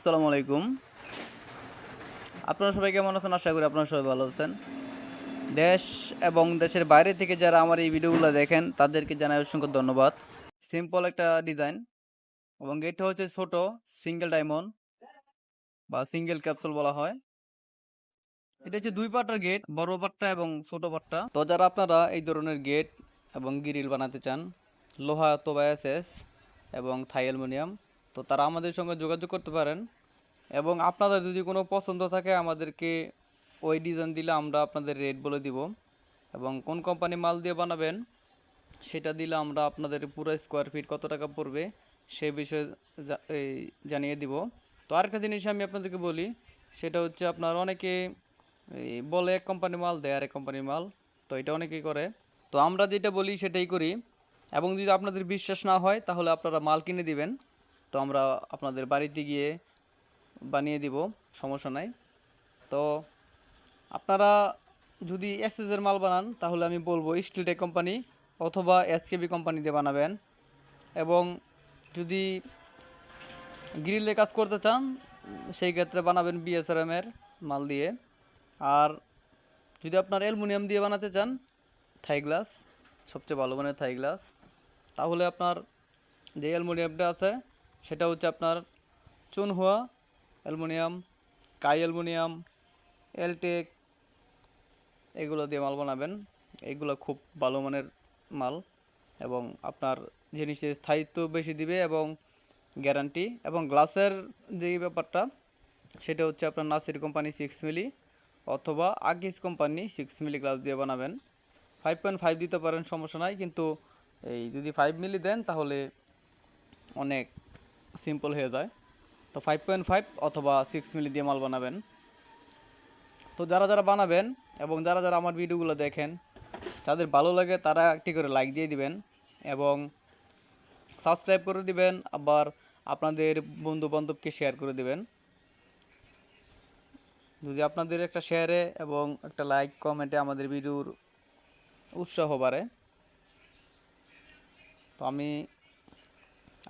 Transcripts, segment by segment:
আসসালামু আলাইকুম। আপনারা সবাই কেমন আছেন? আশা করি আপনারা সবাই ভালো আছেন। দেশ এবং দেশের বাইরে থেকে যারা আমার এই ভিডিওগুলো দেখেন তাদেরকে জানাই অসংখ্য ধন্যবাদ। সিম্পল একটা ডিজাইন এবং এটা হচ্ছে ছোট সিঙ্গেল ডায়মন্ড বা সিঙ্গেল ক্যাপসুল বলা হয়। এটা হচ্ছে দুই পাটার গেট, বড় পাটটা এবং ছোট পাটটা। তো যারা আপনারা এই ধরনের গেট এবং গ্রিল বানাতে চান, লোহা অথবা এসএস এবং থাই অ্যালুমিনিয়াম, তো তারা আমাদের সঙ্গে যোগাযোগ করতে পারেন। এবং আপনাদের যদি কোনো পছন্দ থাকে আমাদেরকে ওই ডিজাইন দিলে আমরা আপনাদের রেট বলে দিব এবং কোন কোম্পানি মাল দিয়ে বানাবেন সেটা দিলে আমরা আপনাদের পুরো স্কোয়ার ফিট কত টাকা পড়বে সে বিষয়ে জানিয়ে দিব। তো আরেকটা জিনিস আমি আপনাদেরকে বলি, সেটা হচ্ছে আপনার অনেকে বলে এক কোম্পানি মাল দেয় আরেক কোম্পানির মাল, তো এটা অনেকেই করে। তো আমরা যেটা বলি সেটাই করি এবং যদি আপনাদের বিশ্বাস না হয় তাহলে আপনারা মাল কিনে দিবেন, তো আমরা আপনাদের বাড়িতে গিয়ে বানিয়ে দিব, সমস্যা নাই। তো আপনারা যদি এসএসের মাল বানান তাহলে আমি বলবো স্টিলটেক কোম্পানি অথবা এসকেবি কোম্পানি দিয়ে বানাবেন। এবং যদি গ্রিলে কাজ করতে চান সেই ক্ষেত্রে বানাবেন বিএসআরএমের মাল দিয়ে। আর যদি আপনার অ্যালুমিনিয়াম দিয়ে বানাতে চান, থাই গ্লাস, সবচেয়ে ভালো মানের থাই গ্লাস, তাহলে আপনার যে অ্যালুমিনিয়ামটা আছে সেটা হচ্ছে আপনার চুনহুয়া অ্যালুমিনিয়াম, কাই অ্যালুমিনিয়াম, এলটেক, এগুলো দিয়ে মাল বানাবেন। এগুলো খুব ভালো মানের মাল এবং আপনার জিনিসের স্থায়িত্ব বেশি দিবে এবং গ্যারান্টি। এবং গ্লাসের যেই ব্যাপারটা সেটা হচ্ছে আপনার নাসির কোম্পানি 6 মিলি অথবা আগিস কোম্পানি 6 মিলি গ্লাস দিয়ে বানাবেন। 5.5 দিতে পারেন, সমস্যা নাই, কিন্তু এই যদি 5 মিলি দেন তাহলে অনেক সিম্পল হয়ে যায়। তো 5.5 অথবা 6 মিলি দিয়ে মাল বানাবেন। তো যারা যারা বানাবেন এবং যারা যারা আমার ভিডিওগুলো দেখেন যাদের ভালো লাগে তারা একটি করে লাইক দিয়ে দিবেন এবং সাবস্ক্রাইব করে দিবেন, আবার আপনাদের বন্ধু বান্ধবকে শেয়ার করে দিবেন। যদি আপনাদের একটা শেয়ারে এবং একটা লাইক কমেন্টে আমাদের ভিডিওর উৎসাহ বাড়ে। তো আমি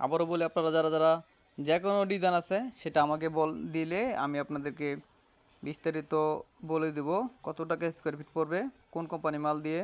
আবারও বলি, আপনারা যারা যারা যে কোনো ডিজাইন আছে সেটা আমাকে দিলে আমি আপনাদেরকে বিস্তারিত বলে দেব কত টাকা স্কোয়ার ফিট পড়বে, কোন কোম্পানি মাল দিয়ে।